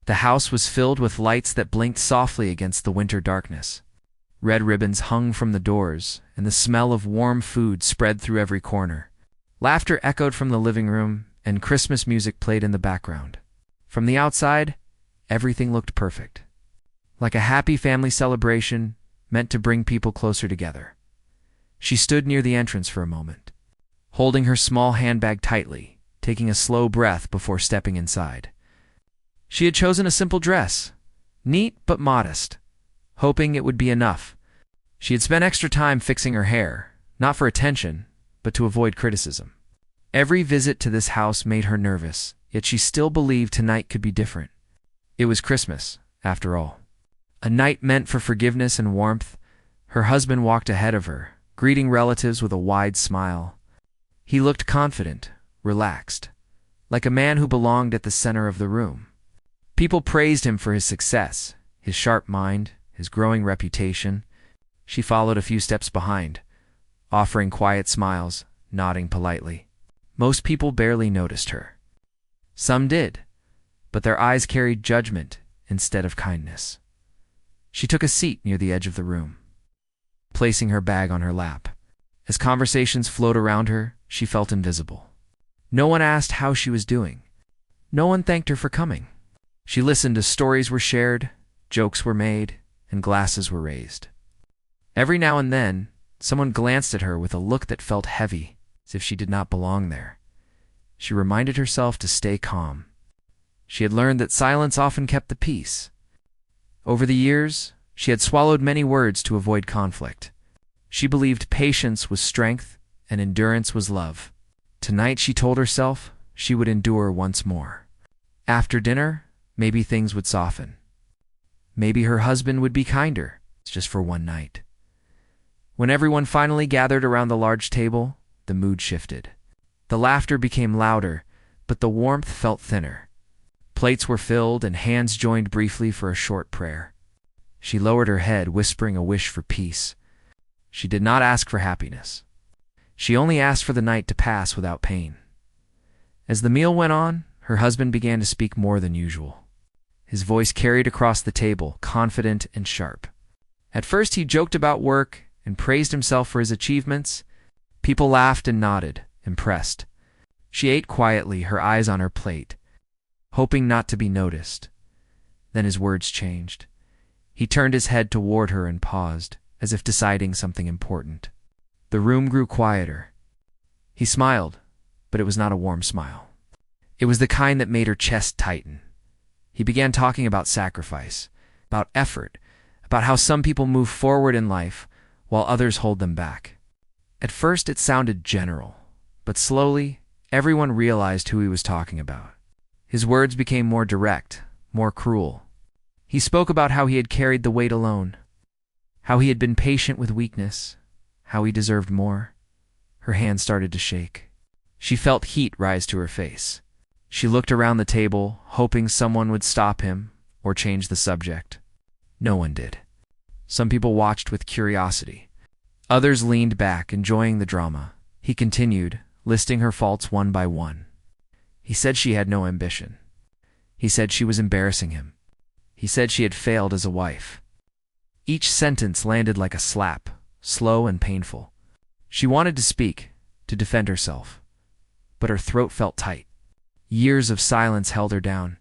The house was filled with lights that blinked softly against the winter darkness. Red ribbons hung from the doors, and the smell of warm food spread through every corner. Laughter echoed from the living room, and Christmas music played in the background. From the outside, everything looked perfect, like a happy family celebration meant to bring people closer together. She stood near the entrance for a moment, holding her small handbag tightly, taking a slow breath before stepping inside. She had chosen a simple dress, neat but modest, hoping it would be enough. She had spent extra time fixing her hair, not for attention, but to avoid criticism. Every visit to this house made her nervous, yet she still believed tonight could be different. It was Christmas, after all. A night meant for forgiveness and warmth. Her husband walked ahead of her, greeting relatives with a wide smile. He looked confident, relaxed, like a man who belonged at the center of the room. People praised him for his success, his sharp mind, his growing reputation. She followed a few steps behind, offering quiet smiles, nodding politely. Most people barely noticed her. Some did, but their eyes carried judgment instead of kindness. She took a seat near the edge of the room, placing her bag on her lap. As conversations flowed around her, she felt invisible. No one asked how she was doing. No one thanked her for coming. She listened as stories were shared, jokes were made, and glasses were raised. Every now and then, someone glanced at her with a look that felt heavy, as if she did not belong there. She reminded herself to stay calm. She had learned that silence often kept the peace. Over the years, she had swallowed many words to avoid conflict. She believed patience was strength and endurance was love. Tonight, she told herself, she would endure once more. After dinner, maybe things would soften. Maybe her husband would be kinder, just for one night. When everyone finally gathered around the large table, the mood shifted. The laughter became louder, but the warmth felt thinner. Plates were filled and hands joined briefly for a short prayer. She lowered her head, whispering a wish for peace. She did not ask for happiness. She only asked for the night to pass without pain. As the meal went on, her husband began to speak more than usual. His voice carried across the table, confident and sharp. At first he joked about work and praised himself for his achievements. People laughed and nodded, impressed. She ate quietly, her eyes on her plate, hoping not to be noticed. Then his words changed. He turned his head toward her and paused, as if deciding something important. The room grew quieter. He smiled, but it was not a warm smile. It was the kind that made her chest tighten. He began talking about sacrifice, about effort, about how some people move forward in life while others hold them back. At first it sounded general, but slowly everyone realized who he was talking about. His words became more direct, more cruel. He spoke about how he had carried the weight alone, how he had been patient with weakness, how he deserved more. Her hand started to shake. She felt heat rise to her face. She looked around the table, hoping someone would stop him or change the subject. No one did. Some people watched with curiosity. Others leaned back, enjoying the drama. He continued, listing her faults one by one. He said she had no ambition. He said she was embarrassing him. He said she had failed as a wife. Each sentence landed like a slap, slow and painful. She wanted to speak, to defend herself, but her throat felt tight. Years of silence held her down.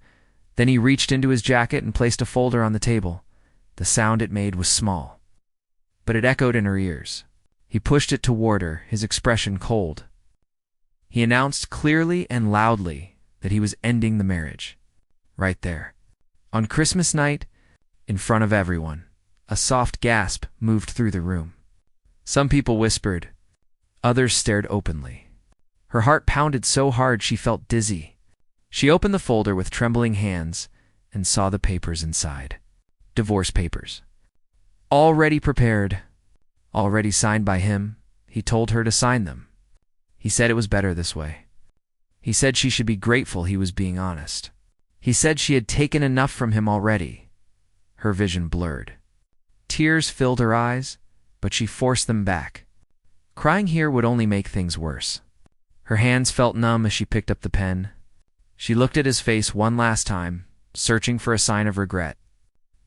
Then he reached into his jacket and placed a folder on the table. The sound it made was small, but it echoed in her ears. He pushed it toward her, his expression cold. He announced clearly and loudly that he was ending the marriage. Right there. On Christmas night, in front of everyone, a soft gasp moved through the room. Some people whispered. Others stared openly. Her heart pounded so hard she felt dizzy. She opened the folder with trembling hands and saw the papers inside. Divorce papers. Already prepared, already signed by him. He told her to sign them. He said it was better this way. He said she should be grateful he was being honest. He said she had taken enough from him already. Her vision blurred. Tears filled her eyes, but she forced them back. Crying here would only make things worse. Her hands felt numb as she picked up the pen. She looked at his face one last time, searching for a sign of regret.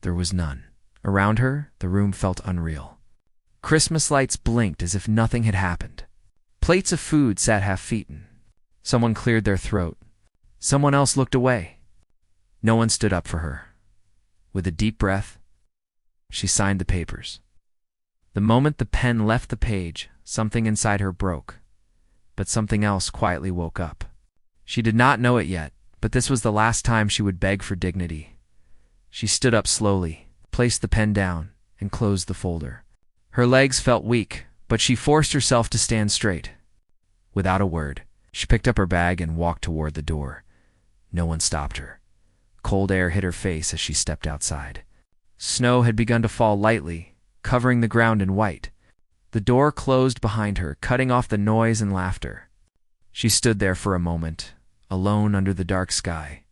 There was none. Around her, the room felt unreal. Christmas lights blinked as if nothing had happened. Plates of food sat half-eaten. Someone cleared their throat. Someone else looked away. No one stood up for her. With a deep breath, she signed the papers. The moment the pen left the page, something inside her broke. But something else quietly woke up. She did not know it yet, but this was the last time she would beg for dignity. She stood up slowly, placed the pen down, and closed the folder. Her legs felt weak, but she forced herself to stand straight. Without a word, she picked up her bag and walked toward the door. No one stopped her. Cold air hit her face as she stepped outside. Snow had begun to fall lightly, covering the ground in white. The door closed behind her, cutting off the noise and laughter. She stood there for a moment, alone under the dark sky,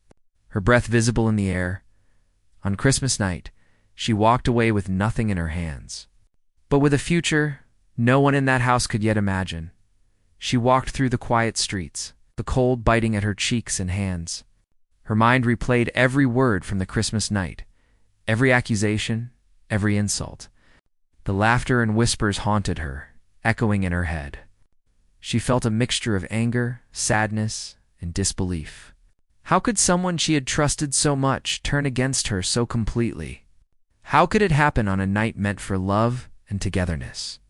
her breath visible in the air. On Christmas night, she walked away with nothing in her hands. But with a future no one in that house could yet imagine. She walked through the quiet streets, the cold biting at her cheeks and hands. Her mind replayed every word from the Christmas night, every accusation, every insult. The laughter and whispers haunted her, echoing in her head. She felt a mixture of anger, sadness, and disbelief. How could someone she had trusted so much turn against her so completely? How could it happen on a night meant for love and togetherness?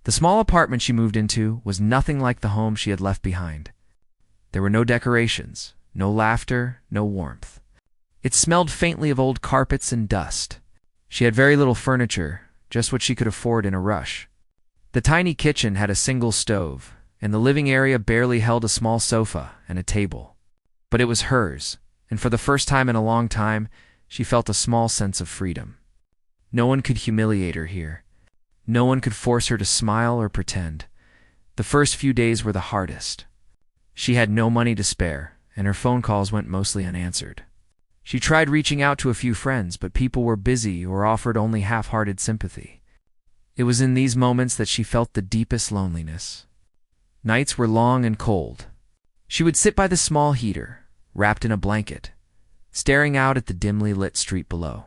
The small apartment she moved into was nothing like the home she had left behind. There were no decorations, no laughter, no warmth. It smelled faintly of old carpets and dust. She had very little furniture, just what she could afford in a rush. The tiny kitchen had a single stove, and the living area barely held a small sofa and a table. But it was hers, and for the first time in a long time, she felt a small sense of freedom. No one could humiliate her here. No one could force her to smile or pretend. The first few days were the hardest. She had no money to spare, and her phone calls went mostly unanswered. She tried reaching out to a few friends, but people were busy or offered only half-hearted sympathy. It was in these moments that she felt the deepest loneliness. Nights were long and cold. She would sit by the small heater, wrapped in a blanket, staring out at the dimly lit street below.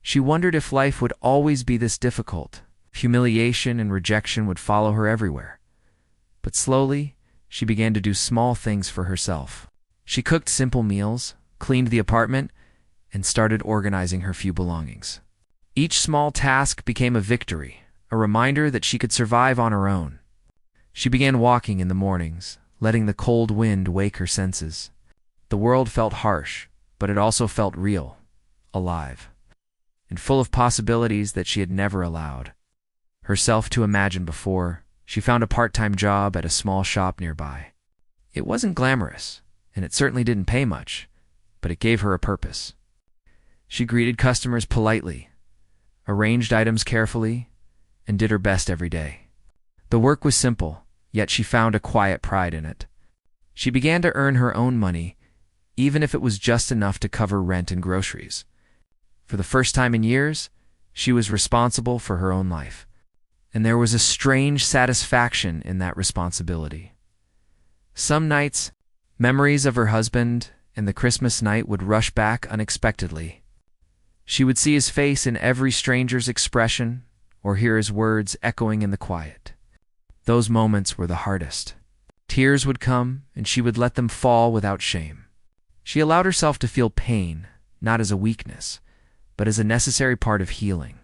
She wondered if life would always be this difficult. Humiliation and rejection would follow her everywhere. But slowly, she began to do small things for herself. She cooked simple meals, cleaned the apartment, and started organizing her few belongings. Each small task became a victory, a reminder that she could survive on her own. She began walking in the mornings, letting the cold wind wake her senses. The world felt harsh, but it also felt real, alive, and full of possibilities that she had never allowed herself to imagine before. She found a part-time job at a small shop nearby. It wasn't glamorous, and it certainly didn't pay much, but it gave her a purpose. She greeted customers politely, arranged items carefully, and did her best every day. The work was simple, yet she found a quiet pride in it. She began to earn her own money, even if it was just enough to cover rent and groceries. For the first time in years, she was responsible for her own life. And there was a strange satisfaction in that responsibility. Some nights, memories of her husband and the Christmas night would rush back unexpectedly. She would see his face in every stranger's expression or hear his words echoing in the quiet. Those moments were the hardest. Tears would come, and she would let them fall without shame. She allowed herself to feel pain, not as a weakness, but as a necessary part of healing.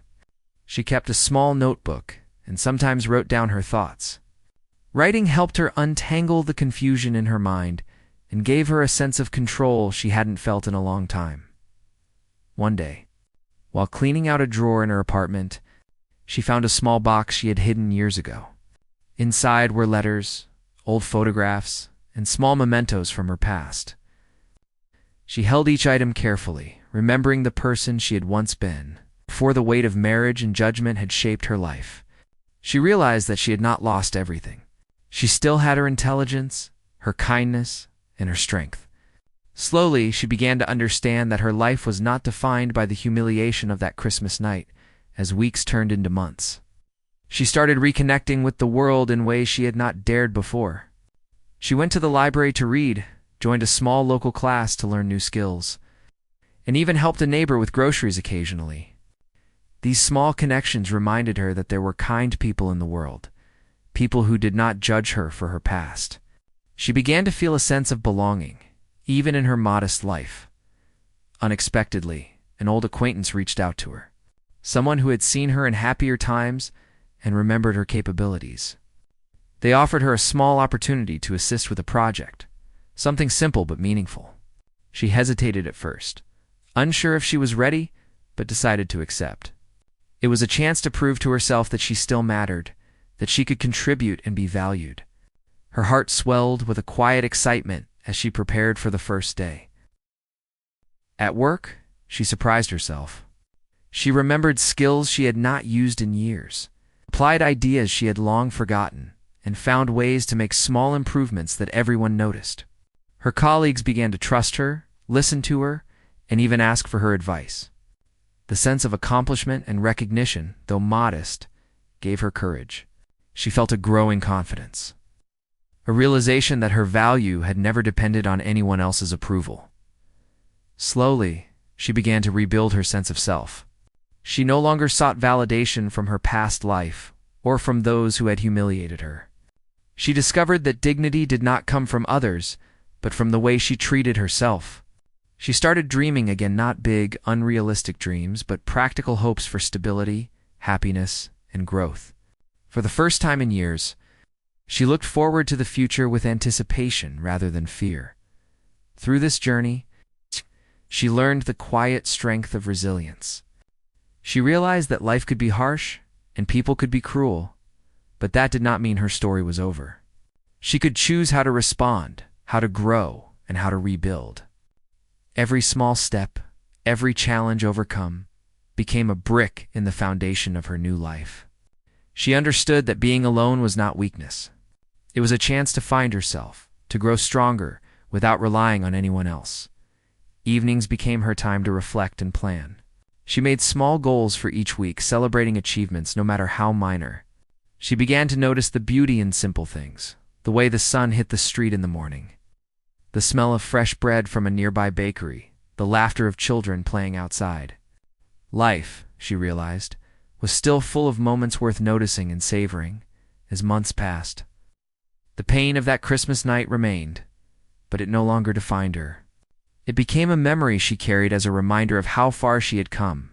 She kept a small notebook and sometimes wrote down her thoughts. Writing helped her untangle the confusion in her mind and gave her a sense of control she hadn't felt in a long time. One day, while cleaning out a drawer in her apartment, she found a small box she had hidden years ago. Inside were letters, old photographs, and small mementos from her past. She held each item carefully, remembering the person she had once been, before the weight of marriage and judgment had shaped her life. She realized that she had not lost everything. She still had her intelligence, her kindness, and her strength. Slowly, she began to understand that her life was not defined by the humiliation of that Christmas night, as weeks turned into months. She started reconnecting with the world in ways she had not dared before. She went to the library to read, joined a small local class to learn new skills, and even helped a neighbor with groceries occasionally. These small connections reminded her that there were kind people in the world, people who did not judge her for her past. She began to feel a sense of belonging, even in her modest life. Unexpectedly, an old acquaintance reached out to her, someone who had seen her in happier times and remembered her capabilities. They offered her a small opportunity to assist with a project, something simple but meaningful. She hesitated at first, unsure if she was ready, but decided to accept. It was a chance to prove to herself that she still mattered, that she could contribute and be valued. Her heart swelled with a quiet excitement as she prepared for the first day. At work, she surprised herself. She remembered skills she had not used in years, applied ideas she had long forgotten, and found ways to make small improvements that everyone noticed. Her colleagues began to trust her, listen to her, and even ask for her advice. The sense of accomplishment and recognition, though modest, gave her courage. She felt a growing confidence, a realization that her value had never depended on anyone else's approval. Slowly, she began to rebuild her sense of self. She no longer sought validation from her past life or from those who had humiliated her. She discovered that dignity did not come from others, but from the way she treated herself. She started dreaming again, not big, unrealistic dreams, but practical hopes for stability, happiness, and growth. For the first time in years, she looked forward to the future with anticipation rather than fear. Through this journey, she learned the quiet strength of resilience. She realized that life could be harsh and people could be cruel, but that did not mean her story was over. She could choose how to respond, how to grow, and how to rebuild. Every small step, every challenge overcome, became a brick in the foundation of her new life. She understood that being alone was not weakness. It was a chance to find herself, to grow stronger without relying on anyone else. Evenings became her time to reflect and plan. She made small goals for each week, celebrating achievements no matter how minor. She began to notice the beauty in simple things, the way the sun hit the street in the morning, the smell of fresh bread from a nearby bakery, the laughter of children playing outside. Life, she realized, was still full of moments worth noticing and savoring as months passed. The pain of that Christmas night remained, but it no longer defined her. It became a memory she carried as a reminder of how far she had come.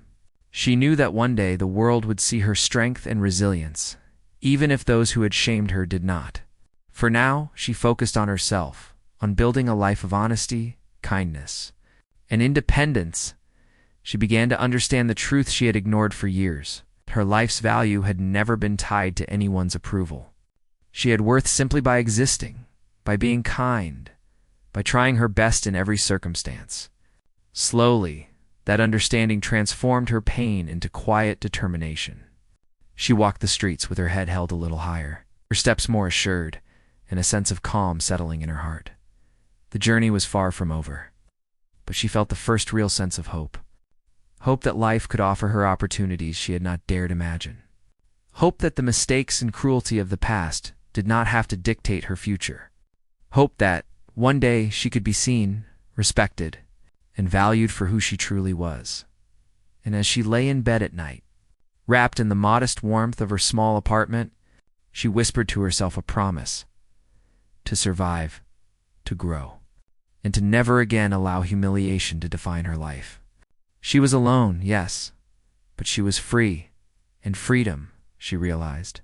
She knew that one day the world would see her strength and resilience, even if those who had shamed her did not. For now, she focused on herself, on building a life of honesty, kindness, and independence. She began to understand the truth she had ignored for years. Her life's value had never been tied to anyone's approval. She had worth simply by existing, by being kind, by trying her best in every circumstance. Slowly, that understanding transformed her pain into quiet determination. She walked the streets with her head held a little higher, her steps more assured, and a sense of calm settling in her heart. The journey was far from over, but she felt the first real sense of hope. Hope that life could offer her opportunities she had not dared imagine. Hope that the mistakes and cruelty of the past did not have to dictate her future. Hope that, one day, she could be seen, respected, and valued for who she truly was. And as she lay in bed at night, wrapped in the modest warmth of her small apartment, she whispered to herself a promise: to survive, to grow, and to never again allow humiliation to define her life. She was alone, yes, but she was free, and freedom, she realized,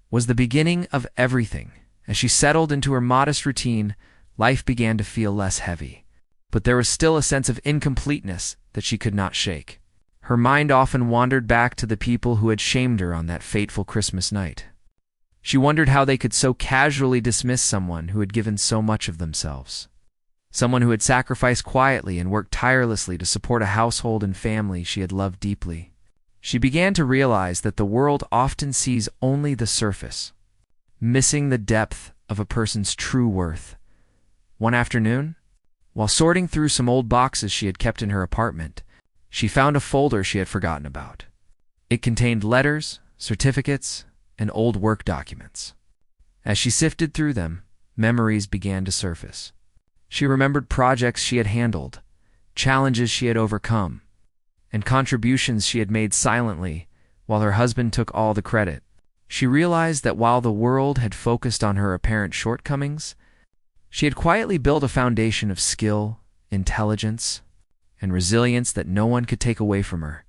was the beginning of everything. As she settled into her modest routine, life began to feel less heavy, but there was still a sense of incompleteness that she could not shake. Her mind often wandered back to the people who had shamed her on that fateful Christmas night. She wondered how they could so casually dismiss someone who had given so much of themselves. Someone who had sacrificed quietly and worked tirelessly to support a household and family she had loved deeply. She began to realize that the world often sees only the surface, missing the depth of a person's true worth. One afternoon, while sorting through some old boxes she had kept in her apartment, she found a folder she had forgotten about. It contained letters, certificates, and old work documents. As she sifted through them, memories began to surface. She remembered projects she had handled, challenges she had overcome, and contributions she had made silently, while her husband took all the credit. She realized that while the world had focused on her apparent shortcomings, she had quietly built a foundation of skill, intelligence, and resilience that no one could take away from her.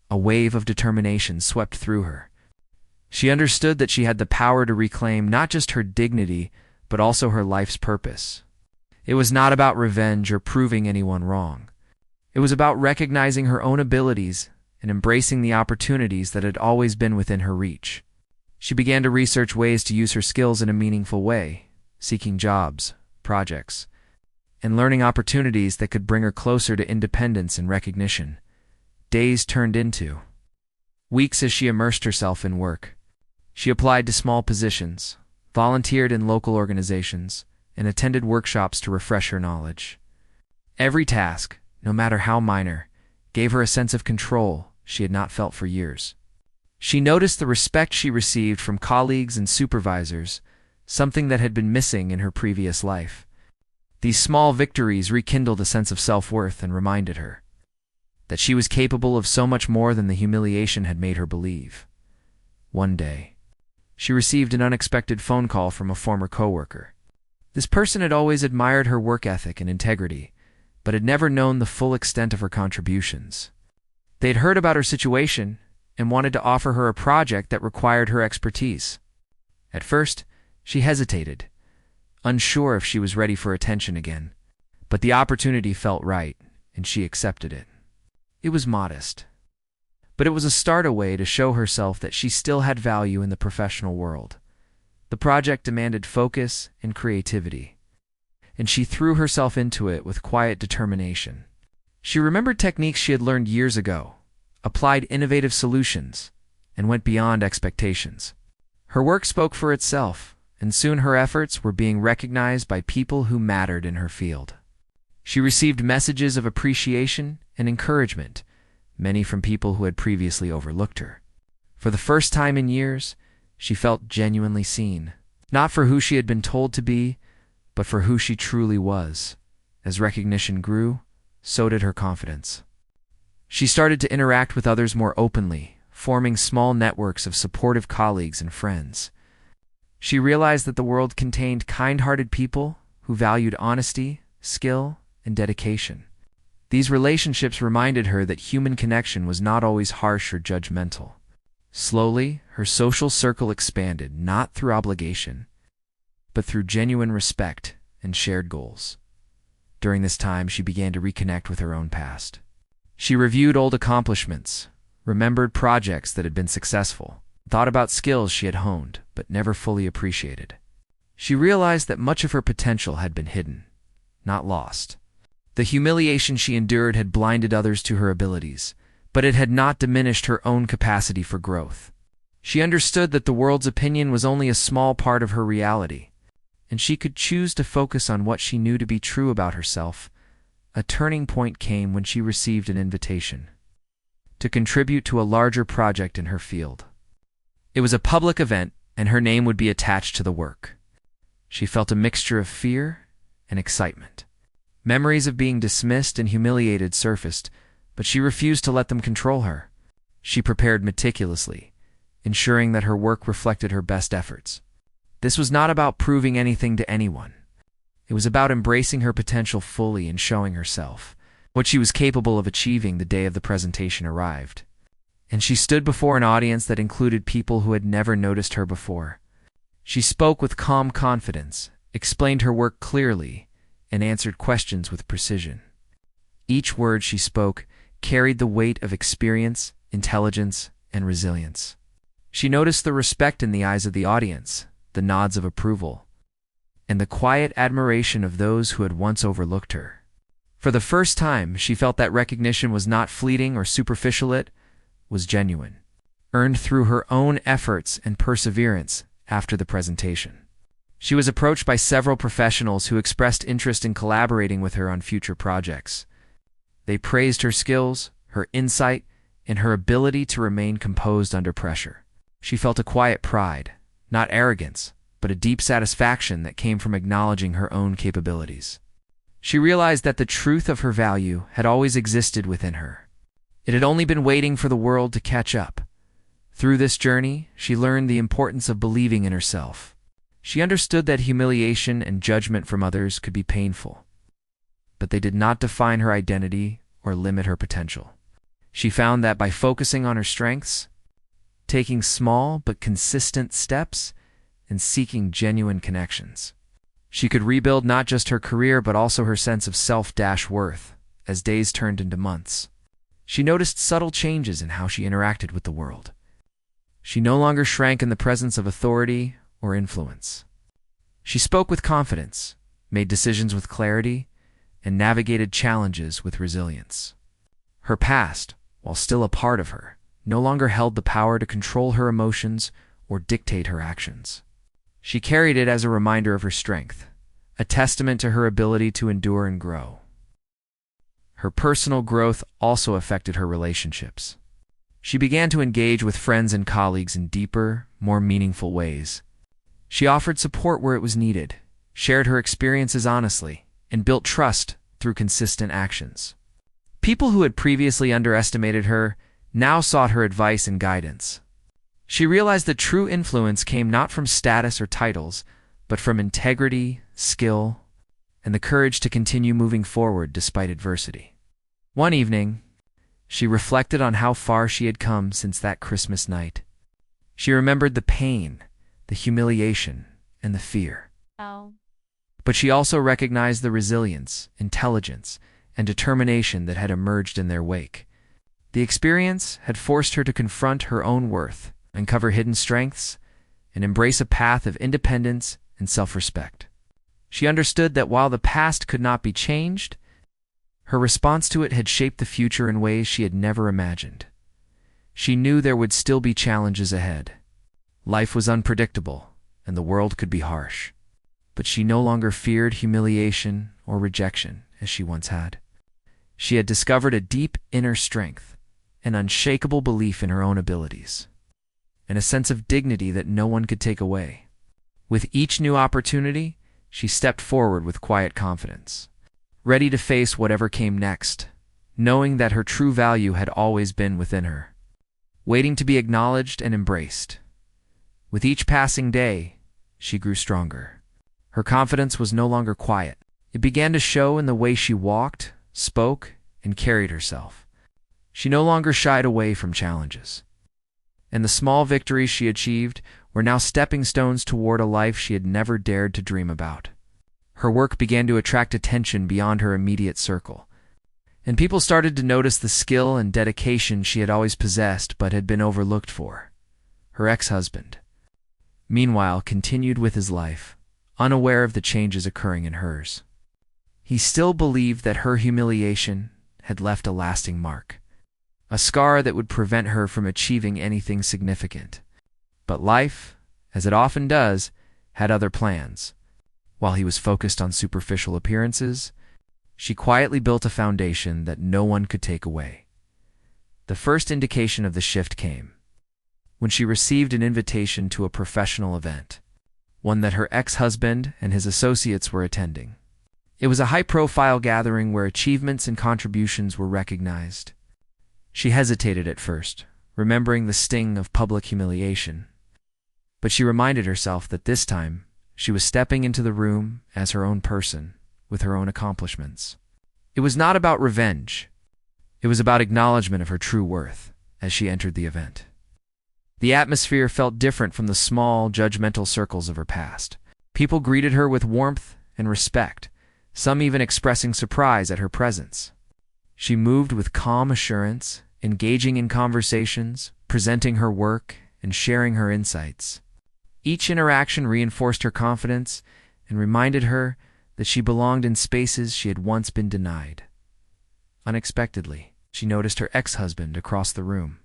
A wave of determination swept through her. She understood that she had the power to reclaim not just her dignity, but also her life's purpose. It was not about revenge or proving anyone wrong. It was about recognizing her own abilities and embracing the opportunities that had always been within her reach. She began to research ways to use her skills in a meaningful way, seeking jobs, projects, and learning opportunities that could bring her closer to independence and recognition. Days turned into weeks as she immersed herself in work. She applied to small positions, volunteered in local organizations, and attended workshops to refresh her knowledge. Every task, no matter how minor, gave her a sense of control she had not felt for years. She noticed the respect she received from colleagues and supervisors, something that had been missing in her previous life. These small victories rekindled a sense of self-worth and reminded her that she was capable of so much more than the humiliation had made her believe. One day, she received an unexpected phone call from a former coworker. This person had always admired her work ethic and integrity, but had never known the full extent of her contributions. They had heard about her situation and wanted to offer her a project that required her expertise. At first, she hesitated, unsure if she was ready for attention again, but the opportunity felt right, and she accepted it. It was modest, but it was a startaway to show herself that she still had value in the professional world. The project demanded focus and creativity, and she threw herself into it with quiet determination. She remembered techniques she had learned years ago, applied innovative solutions, and went beyond expectations. Her work spoke for itself, and soon her efforts were being recognized by people who mattered in her field. She received messages of appreciation and encouragement, many from people who had previously overlooked her. For the first time in years, she felt genuinely seen, not for who she had been told to be, but for who she truly was. As recognition grew, so did her confidence. She started to interact with others more openly, forming small networks of supportive colleagues and friends. She realized that the world contained kind-hearted people who valued honesty, skill, and dedication. These relationships reminded her that human connection was not always harsh or judgmental. Slowly, her social circle expanded, not through obligation, but through genuine respect and shared goals. During this time, she began to reconnect with her own past. She reviewed old accomplishments, remembered projects that had been successful, thought about skills she had honed but never fully appreciated. She realized that much of her potential had been hidden, not lost. The humiliation she endured had blinded others to her abilities, but it had not diminished her own capacity for growth. She understood that the world's opinion was only a small part of her reality, and she could choose to focus on what she knew to be true about herself. A turning point came when she received an invitation to contribute to a larger project in her field. It was a public event, and her name would be attached to the work. She felt a mixture of fear and excitement. Memories of being dismissed and humiliated surfaced, but she refused to let them control her. She prepared meticulously, ensuring that her work reflected her best efforts. This was not about proving anything to anyone. It was about embracing her potential fully and showing herself what she was capable of achieving. The day of the presentation arrived, and she stood before an audience that included people who had never noticed her before. She spoke with calm confidence, explained her work clearly, and answered questions with precision. Each word she spoke carried the weight of experience, intelligence, and resilience. She noticed the respect in the eyes of the audience, the nods of approval, and the quiet admiration of those who had once overlooked her. For the first time, she felt that recognition was not fleeting or superficial, it was genuine, earned through her own efforts and perseverance. After the presentation, she was approached by several professionals who expressed interest in collaborating with her on future projects. They praised her skills, her insight, and her ability to remain composed under pressure. She felt a quiet pride, not arrogance, but a deep satisfaction that came from acknowledging her own capabilities. She realized that the truth of her value had always existed within her. It had only been waiting for the world to catch up. Through this journey, she learned the importance of believing in herself. She understood that humiliation and judgment from others could be painful, but they did not define her identity or limit her potential. She found that by focusing on her strengths, taking small but consistent steps, and seeking genuine connections, she could rebuild not just her career but also her sense of self-worth as days turned into months. She noticed subtle changes in how she interacted with the world. She no longer shrank in the presence of authority or influence. She spoke with confidence, made decisions with clarity, and navigated challenges with resilience. Her past, while still a part of her, no longer held the power to control her emotions or dictate her actions. She carried it as a reminder of her strength, a testament to her ability to endure and grow. Her personal growth also affected her relationships. She began to engage with friends and colleagues in deeper, more meaningful ways. She offered support where it was needed, shared her experiences honestly, and built trust through consistent actions. People who had previously underestimated her now sought her advice and guidance. She realized that true influence came not from status or titles, but from integrity, skill, and the courage to continue moving forward despite adversity. One evening, she reflected on how far she had come since that Christmas night. She remembered the pain, the humiliation, and the fear. But she also recognized the resilience, intelligence, and determination that had emerged in their wake. The experience had forced her to confront her own worth, uncover hidden strengths, and embrace a path of independence and self-respect. She understood that while the past could not be changed, her response to it had shaped the future in ways she had never imagined. She knew there would still be challenges ahead. Life was unpredictable, and the world could be harsh. But she no longer feared humiliation or rejection as she once had. She had discovered a deep inner strength, an unshakable belief in her own abilities, and a sense of dignity that no one could take away. With each new opportunity, she stepped forward with quiet confidence, ready to face whatever came next, knowing that her true value had always been within her, waiting to be acknowledged and embraced. With each passing day, she grew stronger. Her confidence was no longer quiet. It began to show in the way she walked, spoke, and carried herself. She no longer shied away from challenges. And the small victories she achieved were now stepping stones toward a life she had never dared to dream about. Her work began to attract attention beyond her immediate circle, and people started to notice the skill and dedication she had always possessed but had been overlooked for. Her ex-husband, meanwhile, continued with his life, unaware of the changes occurring in hers. He still believed that her humiliation had left a lasting mark, a scar that would prevent her from achieving anything significant. But life, as it often does, had other plans. While he was focused on superficial appearances, she quietly built a foundation that no one could take away. The first indication of the shift came when she received an invitation to a professional event, one that her ex-husband and his associates were attending. It was a high-profile gathering where achievements and contributions were recognized. She hesitated at first, remembering the sting of public humiliation. But she reminded herself that this time, she was stepping into the room as her own person, with her own accomplishments. It was not about revenge. It was about acknowledgement of her true worth as she entered the event. The atmosphere felt different from the small, judgmental circles of her past. People greeted her with warmth and respect, some even expressing surprise at her presence. She moved with calm assurance, engaging in conversations, presenting her work, and sharing her insights. Each interaction reinforced her confidence and reminded her that she belonged in spaces she had once been denied. Unexpectedly, she noticed her ex-husband across the room.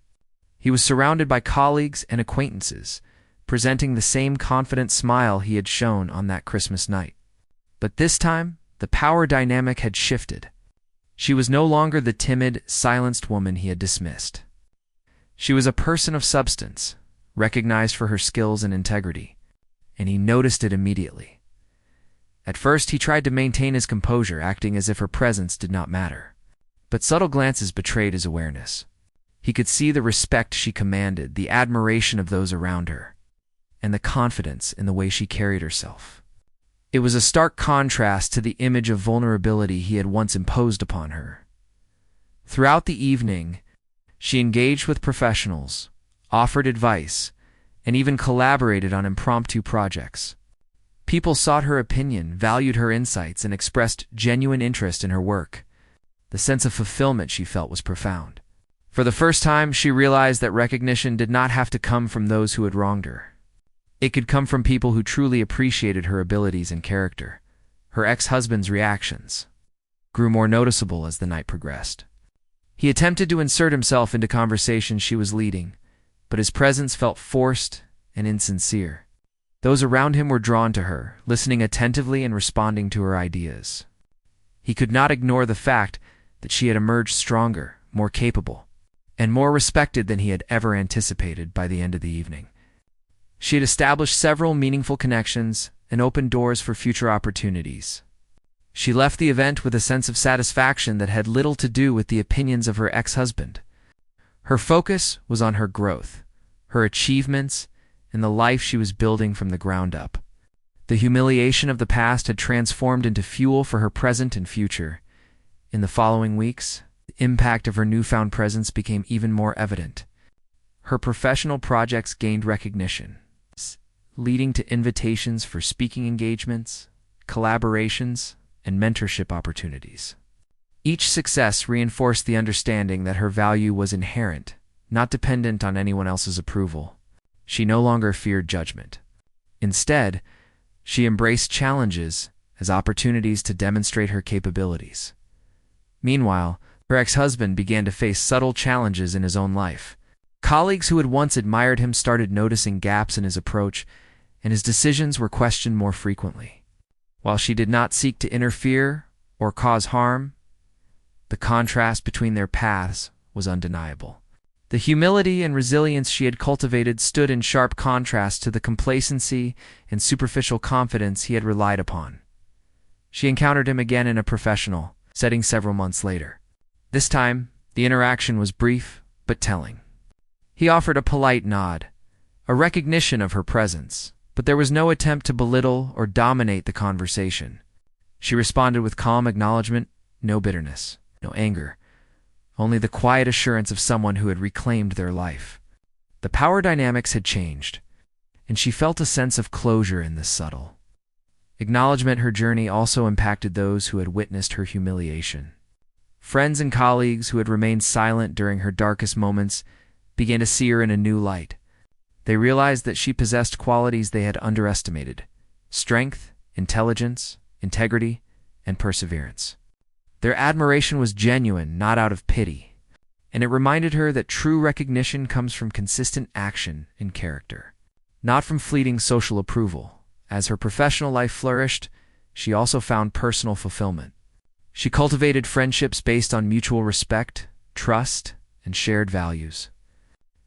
He was surrounded by colleagues and acquaintances, presenting the same confident smile he had shown on that Christmas night. But this time, the power dynamic had shifted. She was no longer the timid, silenced woman he had dismissed. She was a person of substance, recognized for her skills and integrity, and he noticed it immediately. At first, he tried to maintain his composure, acting as if her presence did not matter. But subtle glances betrayed his awareness. He could see the respect she commanded, the admiration of those around her, and the confidence in the way she carried herself. It was a stark contrast to the image of vulnerability he had once imposed upon her. Throughout the evening, she engaged with professionals, offered advice, and even collaborated on impromptu projects. People sought her opinion, valued her insights, and expressed genuine interest in her work. The sense of fulfillment she felt was profound. For the first time, she realized that recognition did not have to come from those who had wronged her. It could come from people who truly appreciated her abilities and character. Her ex-husband's reactions grew more noticeable as the night progressed. He attempted to insert himself into conversations she was leading, but his presence felt forced and insincere. Those around him were drawn to her, listening attentively and responding to her ideas. He could not ignore the fact that she had emerged stronger, more capable, and more respected than he had ever anticipated by the end of the evening. She had established several meaningful connections and opened doors for future opportunities. She left the event with a sense of satisfaction that had little to do with the opinions of her ex-husband. Her focus was on her growth, her achievements, and the life she was building from the ground up. The humiliation of the past had transformed into fuel for her present and future. In the following weeks, the impact of her newfound presence became even more evident. Her professional projects gained recognition, leading to invitations for speaking engagements, collaborations, and mentorship opportunities. Each success reinforced the understanding that her value was inherent, not dependent on anyone else's approval. She no longer feared judgment. Instead, she embraced challenges as opportunities to demonstrate her capabilities. Meanwhile, her ex-husband began to face subtle challenges in his own life. Colleagues who had once admired him started noticing gaps in his approach, and his decisions were questioned more frequently. While she did not seek to interfere or cause harm, the contrast between their paths was undeniable. The humility and resilience she had cultivated stood in sharp contrast to the complacency and superficial confidence he had relied upon. She encountered him again in a professional setting several months later. This time, the interaction was brief but telling. He offered a polite nod, a recognition of her presence, but there was no attempt to belittle or dominate the conversation. She responded with calm acknowledgement, no bitterness, no anger, only the quiet assurance of someone who had reclaimed their life. The power dynamics had changed, and she felt a sense of closure in this subtle acknowledgement. Her journey also impacted those who had witnessed her humiliation. Friends and colleagues who had remained silent during her darkest moments began to see her in a new light. They realized that she possessed qualities they had underestimated: strength, intelligence, integrity, and perseverance. Their admiration was genuine, not out of pity, and it reminded her that true recognition comes from consistent action and character, not from fleeting social approval. As her professional life flourished, she also found personal fulfillment. She cultivated friendships based on mutual respect, trust, and shared values.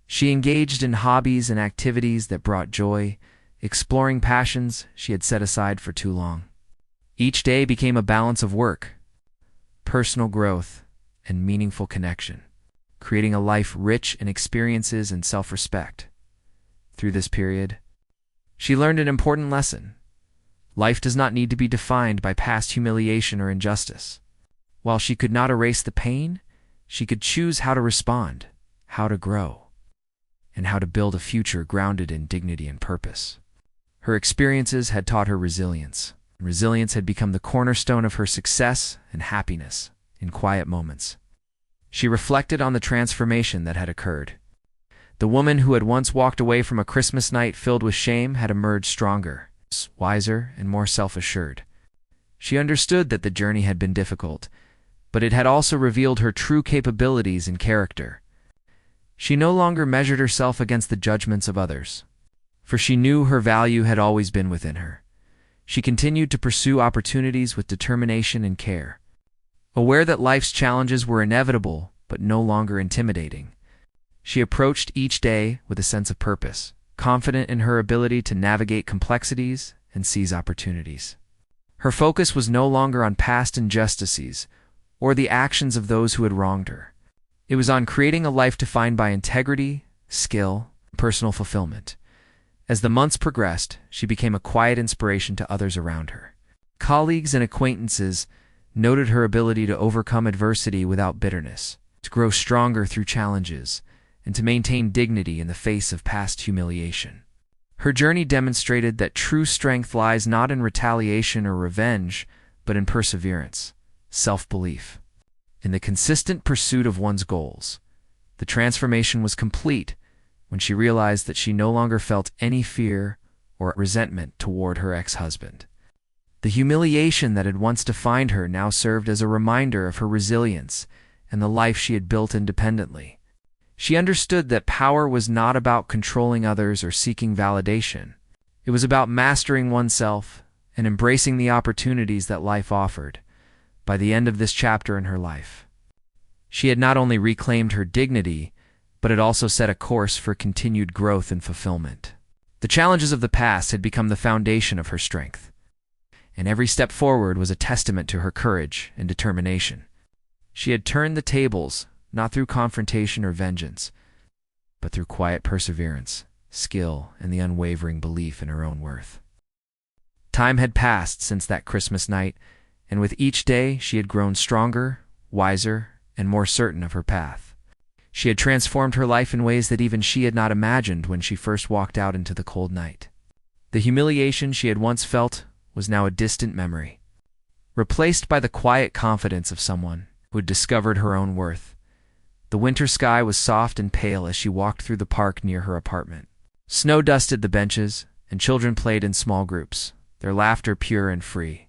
She engaged in hobbies and activities that brought joy, exploring passions she had set aside for too long. Each day became a balance of work, personal growth, and meaningful connection, creating a life rich in experiences and self-respect. Through this period, she learned an important lesson. Life does not need to be defined by past humiliation or injustice. While she could not erase the pain, she could choose how to respond, how to grow, and how to build a future grounded in dignity and purpose. Her experiences had taught her resilience. Resilience had become the cornerstone of her success and happiness in quiet moments. She reflected on the transformation that had occurred. The woman who had once walked away from a Christmas night filled with shame had emerged stronger, wiser, and more self-assured. She understood that the journey had been difficult, but it had also revealed her true capabilities and character. She no longer measured herself against the judgments of others, for she knew her value had always been within her. She continued to pursue opportunities with determination and care, aware that life's challenges were inevitable but no longer intimidating. She approached each day with a sense of purpose, confident in her ability to navigate complexities and seize opportunities. Her focus was no longer on past injustices or the actions of those who had wronged her. It was on creating a life defined by integrity, skill, and personal fulfillment. As the months progressed, she became a quiet inspiration to others around her. Colleagues and acquaintances noted her ability to overcome adversity without bitterness, to grow stronger through challenges, and to maintain dignity in the face of past humiliation. Her journey demonstrated that true strength lies not in retaliation or revenge, but in perseverance, self-belief, in the consistent pursuit of one's goals. The transformation was complete when she realized that she no longer felt any fear or resentment toward her ex-husband. The humiliation that had once defined her now served as a reminder of her resilience and the life she had built independently. She understood that power was not about controlling others or seeking validation. It was about mastering oneself and embracing the opportunities that life offered. By the end of this chapter in her life, she had not only reclaimed her dignity, but had also set a course for continued growth and fulfillment. The challenges of the past had become the foundation of her strength, and every step forward was a testament to her courage and determination. She had turned the tables, not through confrontation or vengeance, but through quiet perseverance, skill, and the unwavering belief in her own worth. Time had passed since that Christmas night, and with each day she had grown stronger, wiser, and more certain of her path. She had transformed her life in ways that even she had not imagined when she first walked out into the cold night. The humiliation she had once felt was now a distant memory, replaced by the quiet confidence of someone who had discovered her own worth. The winter sky was soft and pale as she walked through the park near her apartment. Snow dusted the benches, and children played in small groups, their laughter pure and free.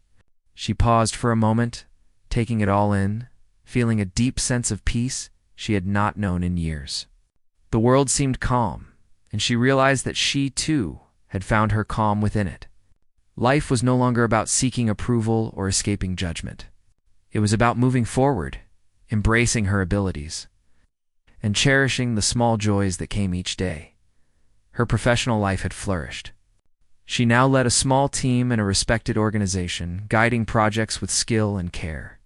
She paused for a moment, taking it all in, feeling a deep sense of peace she had not known in years. The world seemed calm, and she realized that she, too, had found her calm within it. Life was no longer about seeking approval or escaping judgment. It was about moving forward, embracing her abilities, and cherishing the small joys that came each day. Her professional life had flourished. She now led a small team in a respected organization, guiding projects with skill and care.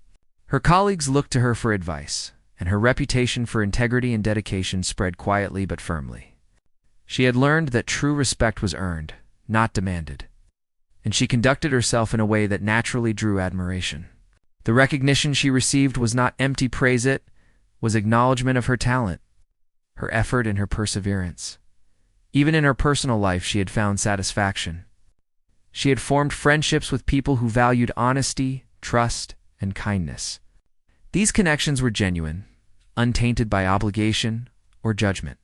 Her colleagues looked to her for advice, and her reputation for integrity and dedication spread quietly but firmly. She had learned that true respect was earned, not demanded, and she conducted herself in a way that naturally drew admiration. The recognition she received was not empty praise, it was acknowledgement of her talent, her effort, and her perseverance. Even in her personal life, she had found satisfaction. She had formed friendships with people who valued honesty, trust, and kindness. These connections were genuine, untainted by obligation or judgment.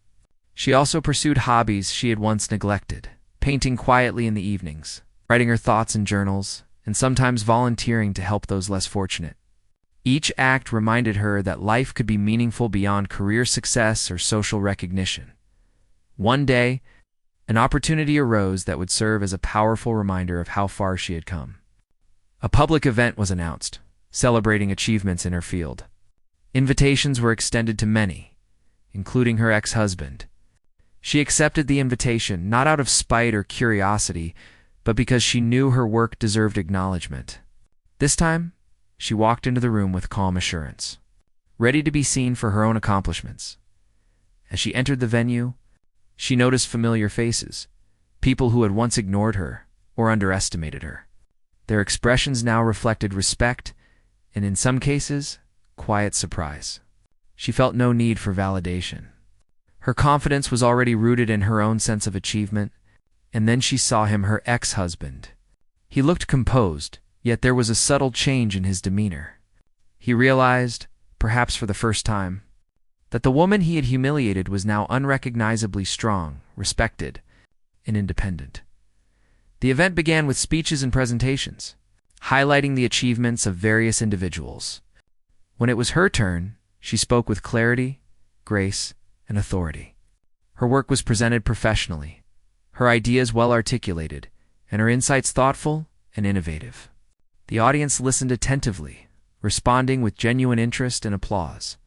She also pursued hobbies she had once neglected, painting quietly in the evenings, writing her thoughts in journals, and sometimes volunteering to help those less fortunate. Each act reminded her that life could be meaningful beyond career success or social recognition. One day, an opportunity arose that would serve as a powerful reminder of how far she had come. A public event was announced, celebrating achievements in her field. Invitations were extended to many, including her ex-husband. She accepted the invitation not out of spite or curiosity, but because she knew her work deserved acknowledgement. This time, she walked into the room with calm assurance, ready to be seen for her own accomplishments. As she entered the venue, she noticed familiar faces, people who had once ignored her or underestimated her. Their expressions now reflected respect and, in some cases, quiet surprise. She felt no need for validation. Her confidence was already rooted in her own sense of achievement, and then she saw him, her ex-husband. He looked composed, yet there was a subtle change in his demeanor. He realized, perhaps for the first time, that the woman he had humiliated was now unrecognizably strong, respected, and independent. The event began with speeches and presentations, highlighting the achievements of various individuals. When it was her turn, she spoke with clarity, grace, and authority. Her work was presented professionally, her ideas well articulated, and her insights thoughtful and innovative. The audience listened attentively, responding with genuine interest and applause.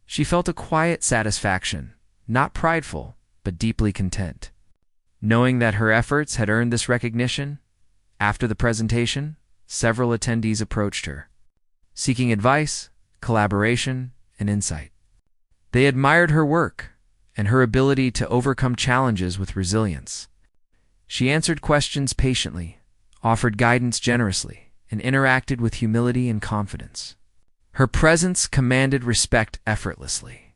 She felt a quiet satisfaction, not prideful, but deeply content. Knowing that her efforts had earned this recognition, after the presentation, several attendees approached her, seeking advice, collaboration, and insight. They admired her work and her ability to overcome challenges with resilience. She answered questions patiently, offered guidance generously, and interacted with humility and confidence. Her presence commanded respect effortlessly.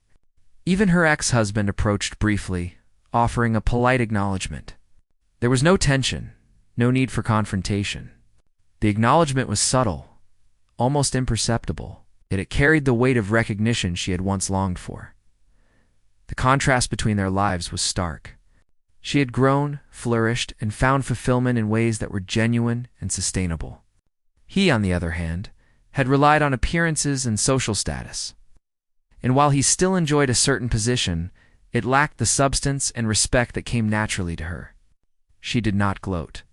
Even her ex-husband approached briefly, offering a polite acknowledgement. There was no tension, no need for confrontation. The acknowledgement was subtle, almost imperceptible, yet it carried the weight of recognition she had once longed for. The contrast between their lives was stark. She had grown, flourished, and found fulfillment in ways that were genuine and sustainable. He, on the other hand, had relied on appearances and social status. And while he still enjoyed a certain position, it lacked the substance and respect that came naturally to her. She did not gloat,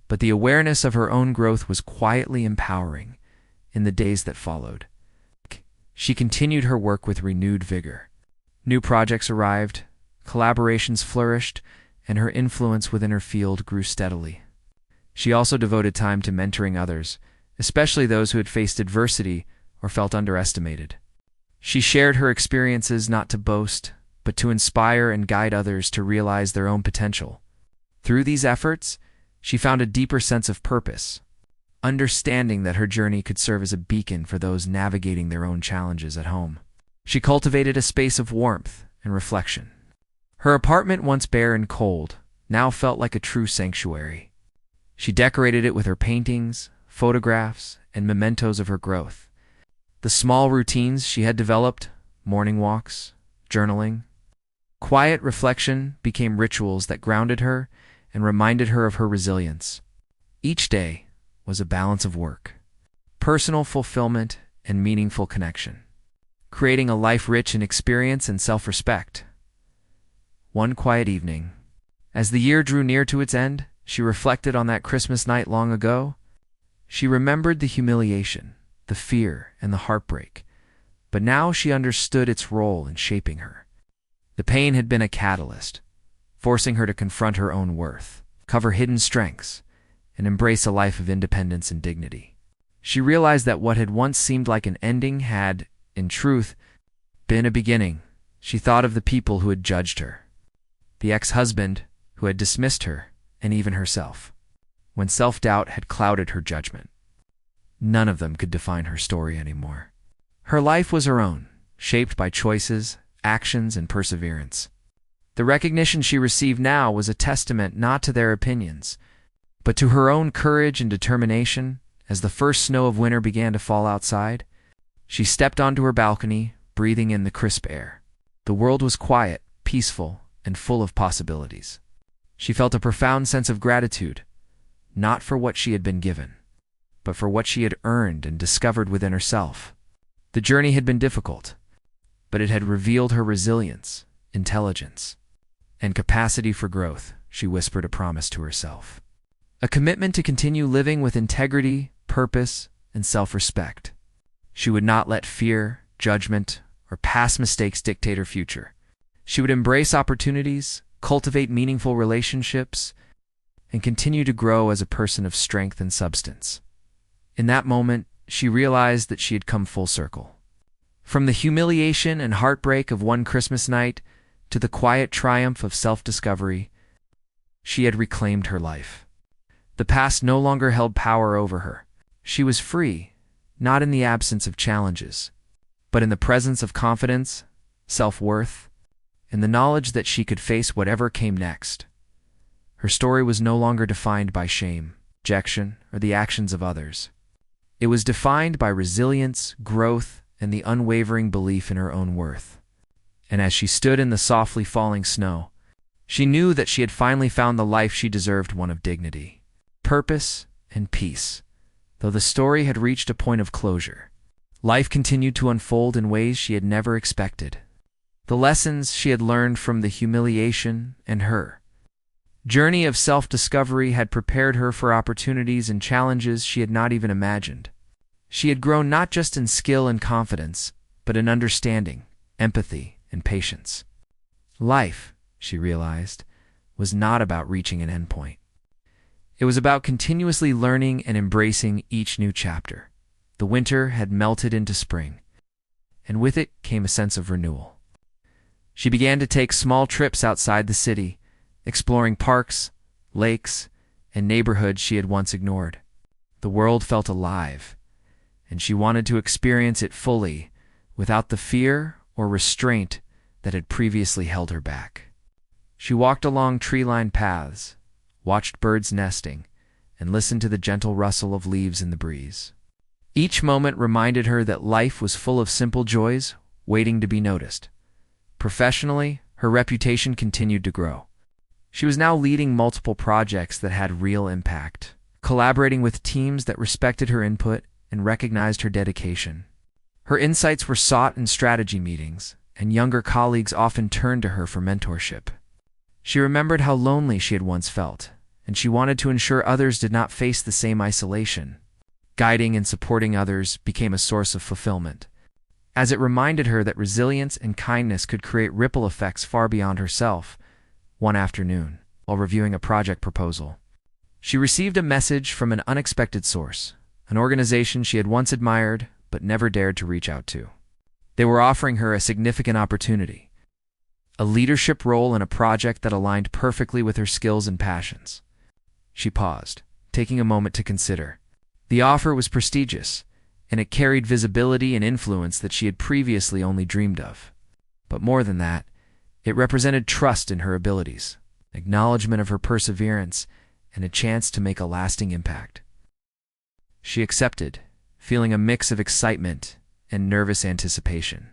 but the awareness of her own growth was quietly empowering in the days that followed. She continued her work with renewed vigor. New projects arrived, collaborations flourished, and her influence within her field grew steadily. She also devoted time to mentoring others, especially those who had faced adversity or felt underestimated. She shared her experiences not to boast, but to inspire and guide others to realize their own potential. Through these efforts, she found a deeper sense of purpose, understanding that her journey could serve as a beacon for those navigating their own challenges at home. She cultivated a space of warmth and reflection. Her apartment, once bare and cold, now felt like a true sanctuary. She decorated it with her paintings, photographs, and mementos of her growth. The small routines she had developed, morning walks, journaling, quiet reflection, became rituals that grounded her and reminded her of her resilience. Each day was a balance of work, personal fulfillment, and meaningful connection, creating a life rich in experience and self-respect. One quiet evening, as the year drew near to its end, she reflected on that Christmas night long ago. She remembered the humiliation, the fear, and the heartbreak, but now she understood its role in shaping her. The pain had been a catalyst, forcing her to confront her own worth, cover hidden strengths, and embrace a life of independence and dignity. She realized that what had once seemed like an ending had, in truth, been a beginning. She thought of the people who had judged her, the ex-husband who had dismissed her, and even herself, when self-doubt had clouded her judgment. None of them could define her story anymore. Her life was her own, shaped by choices, actions, and perseverance. The recognition she received now was a testament not to their opinions, but to her own courage and determination. As the first snow of winter began to fall outside, she stepped onto her balcony, breathing in the crisp air. The world was quiet, peaceful, and full of possibilities. She felt a profound sense of gratitude, not for what she had been given, but for what she had earned and discovered within herself. The journey had been difficult, but it had revealed her resilience, intelligence, and capacity for growth. She whispered a promise to herself, a commitment to continue living with integrity, purpose, and self-respect. She would not let fear, judgment, or past mistakes dictate her future. She would embrace opportunities, cultivate meaningful relationships, and continue to grow as a person of strength and substance. In that moment, she realized that she had come full circle. From the humiliation and heartbreak of one Christmas night to the quiet triumph of self-discovery, she had reclaimed her life. The past no longer held power over her. She was free, not in the absence of challenges, but in the presence of confidence, self-worth, and the knowledge that she could face whatever came next. Her story was no longer defined by shame, rejection, or the actions of others. It was defined by resilience, growth, and the unwavering belief in her own worth. And as she stood in the softly falling snow, she knew that she had finally found the life she deserved, one of dignity, purpose, and peace. Though the story had reached a point of closure, life continued to unfold in ways she had never expected. The lessons she had learned from the humiliation and her journey of self-discovery had prepared her for opportunities and challenges she had not even imagined. She had grown not just in skill and confidence, but in understanding, empathy, and patience. Life, she realized, was not about reaching an endpoint. It was about continuously learning and embracing each new chapter. The winter had melted into spring, and with it came a sense of renewal. She began to take small trips outside the city, exploring parks, lakes, and neighborhoods she had once ignored. The world felt alive, and she wanted to experience it fully, without the fear or restraint that had previously held her back. She walked along tree-lined paths, watched birds nesting, and listened to the gentle rustle of leaves in the breeze. Each moment reminded her that life was full of simple joys waiting to be noticed. Professionally, her reputation continued to grow. She was now leading multiple projects that had real impact, collaborating with teams that respected her input and recognized her dedication. Her insights were sought in strategy meetings, and younger colleagues often turned to her for mentorship. She remembered how lonely she had once felt, and she wanted to ensure others did not face the same isolation. Guiding and supporting others became a source of fulfillment, as it reminded her that resilience and kindness could create ripple effects far beyond herself. One afternoon, while reviewing a project proposal, she received a message from an unexpected source, an organization she had once admired but never dared to reach out to. They were offering her a significant opportunity, a leadership role in a project that aligned perfectly with her skills and passions. She paused, taking a moment to consider. The offer was prestigious, and it carried visibility and influence that she had previously only dreamed of. But more than that, it represented trust in her abilities, acknowledgement of her perseverance, and a chance to make a lasting impact. She accepted, feeling a mix of excitement and nervous anticipation.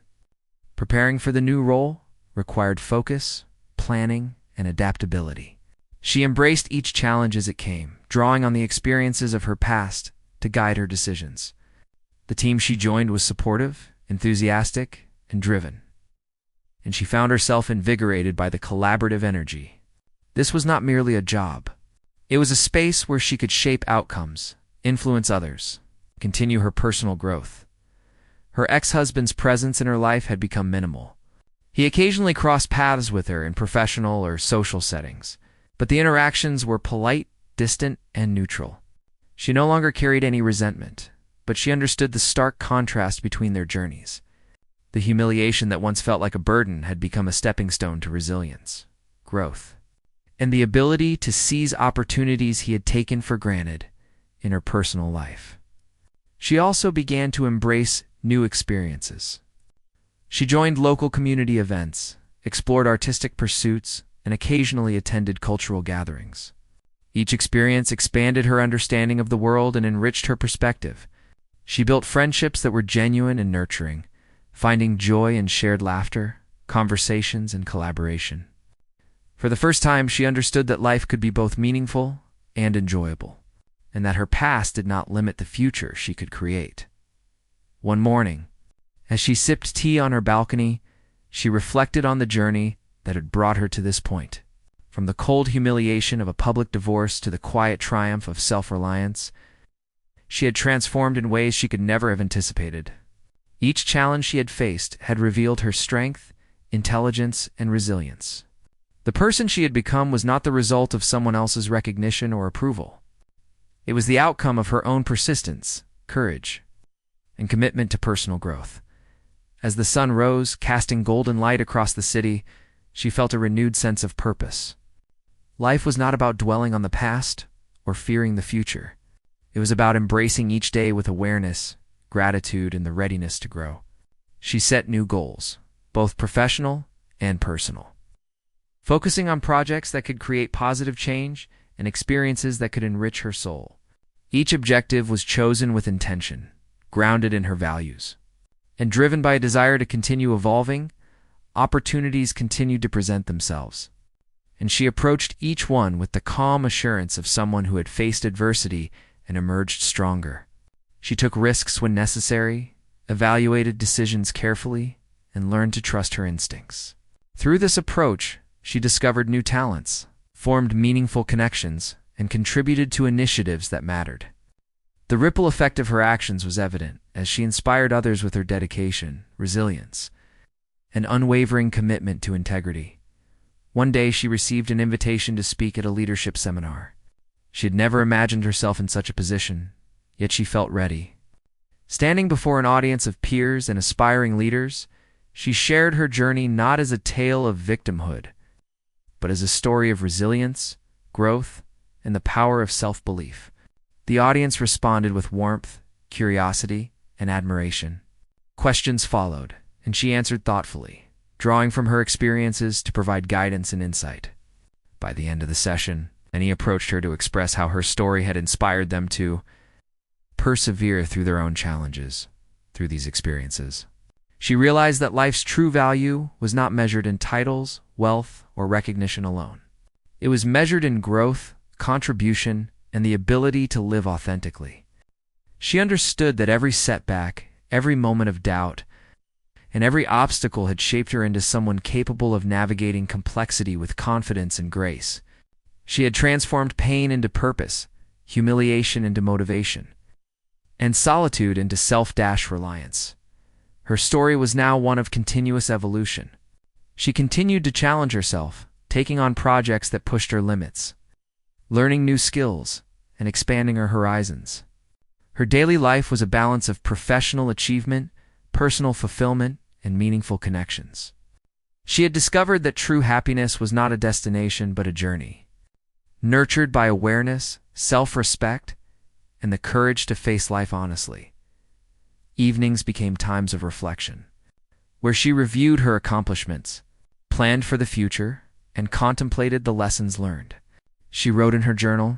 Preparing for the new role required focus, planning, and adaptability. She embraced each challenge as it came, drawing on the experiences of her past to guide her decisions. The team she joined was supportive, enthusiastic, and driven, and she found herself invigorated by the collaborative energy. This was not merely a job. It was a space where she could shape outcomes, influence others, continue her personal growth. Her ex-husband's presence in her life had become minimal. He occasionally crossed paths with her in professional or social settings, but the interactions were polite, distant, and neutral. She no longer carried any resentment, but she understood the stark contrast between their journeys. The humiliation that once felt like a burden had become a stepping stone to resilience, growth, and the ability to seize opportunities he had taken for granted in her personal life. She also began to embrace new experiences. She joined local community events, explored artistic pursuits, and occasionally attended cultural gatherings. Each experience expanded her understanding of the world and enriched her perspective. She built friendships that were genuine and nurturing, finding joy in shared laughter, conversations, and collaboration. For the first time, she understood that life could be both meaningful and enjoyable, and that her past did not limit the future she could create. One morning, as she sipped tea on her balcony, she reflected on the journey that had brought her to this point. From the cold humiliation of a public divorce to the quiet triumph of self-reliance, she had transformed in ways she could never have anticipated. Each challenge she had faced had revealed her strength, intelligence, and resilience. The person she had become was not the result of someone else's recognition or approval. It was the outcome of her own persistence, courage, and commitment to personal growth. As the sun rose, casting golden light across the city, she felt a renewed sense of purpose. Life was not about dwelling on the past or fearing the future. It was about embracing each day with awareness, gratitude, and the readiness to grow. She set new goals, both professional and personal, focusing on projects that could create positive change and experiences that could enrich her soul. Each objective was chosen with intention, grounded in her values, and driven by a desire to continue evolving. Opportunities continued to present themselves, and she approached each one with the calm assurance of someone who had faced adversity and emerged stronger. She took risks when necessary, evaluated decisions carefully, and learned to trust her instincts. Through this approach, she discovered new talents, formed meaningful connections, and contributed to initiatives that mattered. The ripple effect of her actions was evident as she inspired others with her dedication, resilience, and unwavering commitment to integrity. One day she received an invitation to speak at a leadership seminar. She had never imagined herself in such a position, yet she felt ready. Standing before an audience of peers and aspiring leaders, she shared her journey not as a tale of victimhood, but as a story of resilience, growth, and the power of self-belief. The audience responded with warmth, curiosity, and admiration. Questions followed, and she answered thoughtfully, drawing from her experiences to provide guidance and insight. By the end of the session, many approached her to express how her story had inspired them to persevere through their own challenges, through these experiences. She realized that life's true value was not measured in titles, wealth, or recognition alone. It was measured in growth, contribution, and the ability to live authentically. She understood that every setback, every moment of doubt, and every obstacle had shaped her into someone capable of navigating complexity with confidence and grace. She had transformed pain into purpose, humiliation into motivation, and solitude into self-reliance. Her story was now one of continuous evolution. She continued to challenge herself, taking on projects that pushed her limits, learning new skills, and expanding her horizons. Her daily life was a balance of professional achievement, personal fulfillment, and meaningful connections. She had discovered that true happiness was not a destination but a journey, nurtured by awareness, self-respect, and the courage to face life honestly. Evenings became times of reflection, where she reviewed her accomplishments, planned for the future, and contemplated the lessons learned. She wrote in her journal,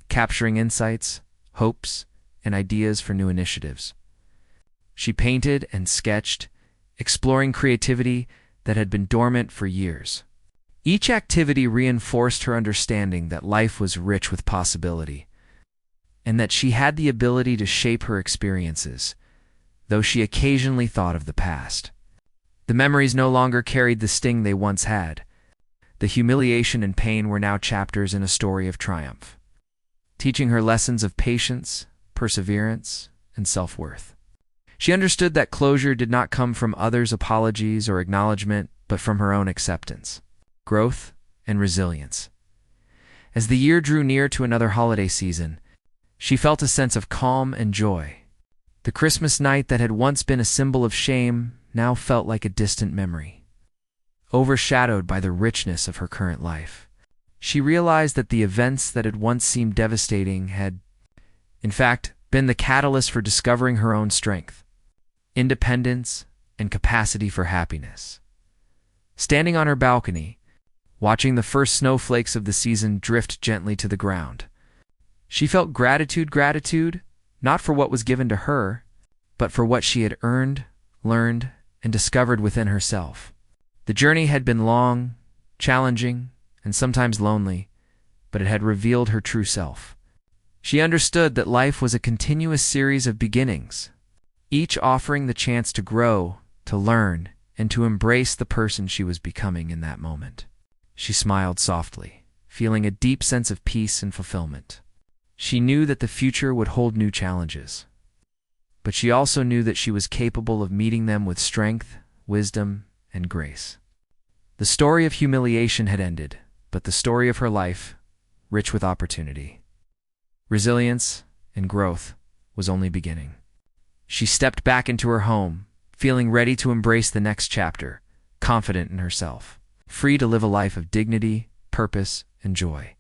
capturing insights, hopes, and ideas for new initiatives. She painted and sketched, exploring creativity that had been dormant for years. Each activity reinforced her understanding that life was rich with possibility, and that she had the ability to shape her experiences, though she occasionally thought of the past. The memories no longer carried the sting they once had. The humiliation and pain were now chapters in a story of triumph, teaching her lessons of patience, perseverance, and self-worth. She understood that closure did not come from others' apologies or acknowledgement, but from her own acceptance, growth, and resilience. As the year drew near to another holiday season, she felt a sense of calm and joy. The Christmas night that had once been a symbol of shame now felt like a distant memory, overshadowed by the richness of her current life. She realized that the events that had once seemed devastating had, in fact, been the catalyst for discovering her own strength, independence, and capacity for happiness. Standing on her balcony, watching the first snowflakes of the season drift gently to the ground, she felt gratitude, not for what was given to her, but for what she had earned, learned, and discovered within herself. The journey had been long, challenging, and sometimes lonely, but it had revealed her true self. She understood that life was a continuous series of beginnings, each offering the chance to grow, to learn, and to embrace the person she was becoming in that moment. She smiled softly, feeling a deep sense of peace and fulfillment. She knew that the future would hold new challenges, but she also knew that she was capable of meeting them with strength, wisdom, and grace. The story of humiliation had ended, but the story of her life, rich with opportunity, resilience, and growth, was only beginning. She stepped back into her home, feeling ready to embrace the next chapter, confident in herself, free to live a life of dignity, purpose, and joy.